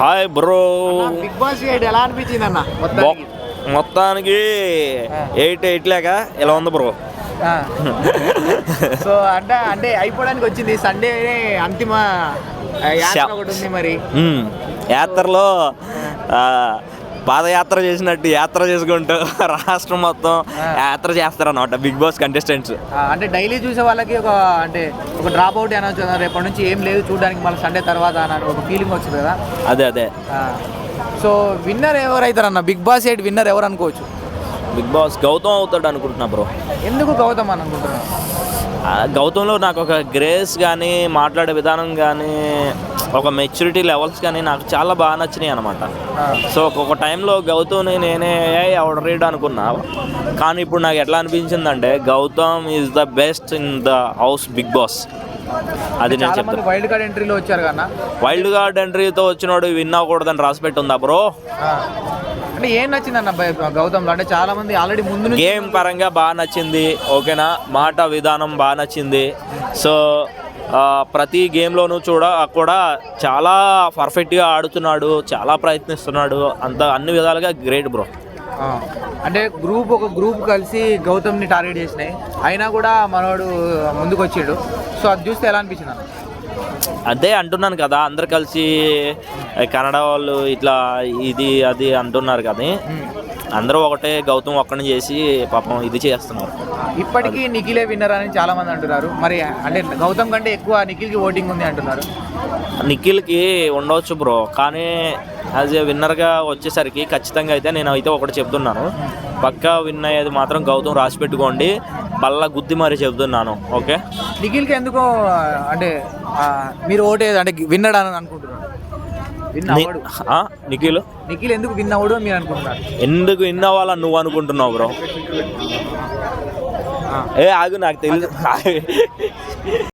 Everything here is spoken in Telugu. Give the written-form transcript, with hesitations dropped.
Hi bro. బిగ్ బాస్ 8 ఎలా అనిపించింది అన్న? మొత్తానికి 8 లేక ఇలా ఉంది బ్రో. సో అంటే అయిపోవడానికి వచ్చింది. సండే అంతిమ యాత్ర ఒకటి ఉంది. మరి యాత్రలో పాదయాత్ర చేసినట్టు యాత్ర చేసుకుంటూ రాష్ట్రం మొత్తం యాత్ర చేస్తారన్నమాట బిగ్ బాస్ కంటెస్టెంట్స్. అంటే డైలీ చూసే వాళ్ళకి ఒక డ్రాప్ అవుట్ అనొచ్చు, రేపటి నుంచి ఏం లేదు చూడడానికి మళ్ళీ సండే తర్వాత అని ఒక ఫీలింగ్ వచ్చింది కదా. అదే సో విన్నర్ ఎవరైతారన్న? బిగ్ బాస్ 8 విన్నర్ ఎవరు అనుకోవచ్చు? బిగ్ బాస్ గౌతమ్ అవుతాడు అనుకుంటున్నా బ్రో. ఎందుకు గౌతమ్ అని అనుకుంటున్నా? గౌతంలో నాకు ఒక గ్రేస్ కానీ, మాట్లాడే విధానం కానీ, ఒక మెచ్యూరిటీ లెవెల్స్ కానీ నాకు చాలా బాగా నచ్చినాయి అనమాట. సో ఒక టైంలో గౌతమ్ని నేనే ఎవడ రీడ్ అనుకున్నా, కానీ ఇప్పుడు నాకు ఎట్లా అనిపించిందంటే Gautam is the best in the house Bigg Boss. అది నేను చెప్తాను. వైల్డ్ కార్డ్ ఎంట్రీలో వచ్చారు కన్నా, వైల్డ్ కార్డ్ ఎంట్రీతో వచ్చినోడు విన్ అవ్వకూడదని రాసిపెట్టి ఉందా బ్రో? అంటే ఏం నచ్చిందన్న గౌతమ్లో? అంటే చాలా మంది ఆల్రెడీ ముందు గేమ్ పరంగా బాగా నచ్చింది, ఓకేనా, మాట విధానం బాగా నచ్చింది. సో ప్రతి గేమ్లోనూ కూడా చాలా పర్ఫెక్ట్గా ఆడుతున్నాడు, చాలా ప్రయత్నిస్తున్నాడు, అన్ని విధాలుగా గ్రేట్ బ్రో. అంటే ఒక గ్రూప్ కలిసి గౌతమ్ని టార్గెట్ చేసినాయి, అయినా కూడా మనోడు ముందుకు వచ్చాడు. సో అది చూస్తే ఎలా అనిపించింది అన్న? అదే అంటున్నాను కదా, అందరు కలిసి కన్నడ వాళ్ళు ఇట్లా ఇది అది అంటున్నారు, కానీ అందరూ ఒకటే గౌతమ్ ఒక్కడిని చేసి పాపం ఇది చేస్తున్నారు. ఇప్పటికీ నిఖిలే విన్నర్ అని చాలా మంది అంటున్నారు. మరి అంటే గౌతమ్ కంటే ఎక్కువ నిఖిల్కి ఓటింగ్ ఉంది అంటున్నారు. నిఖిల్కి ఉండవచ్చు బ్రో, కానీ యాజ్ ఏ విన్నర్గా వచ్చేసరికి ఖచ్చితంగా అయితే నేను అయితే ఒకటి చెప్తున్నాను, పక్కా విన్ అయ్యేది మాత్రం గౌతమ్ రాసి పెట్టుకోండి, బల్ల గుద్ది మరి చెప్తున్నాను. ఓకే, నిఖిల్కి ఎందుకో అంటే మీరు ఓటేది అంటే విన్నర్ అని అనుకుంటున్నారు? నిఖిల్ ఎందుకు విన్ అవ్వడు మీరు అనుకుంటున్నారు? ఎందుకు విన్ అవ్వాలని నువ్వు అనుకుంటున్నావు బ్రో? ఆగు, నాకు తెలియదు.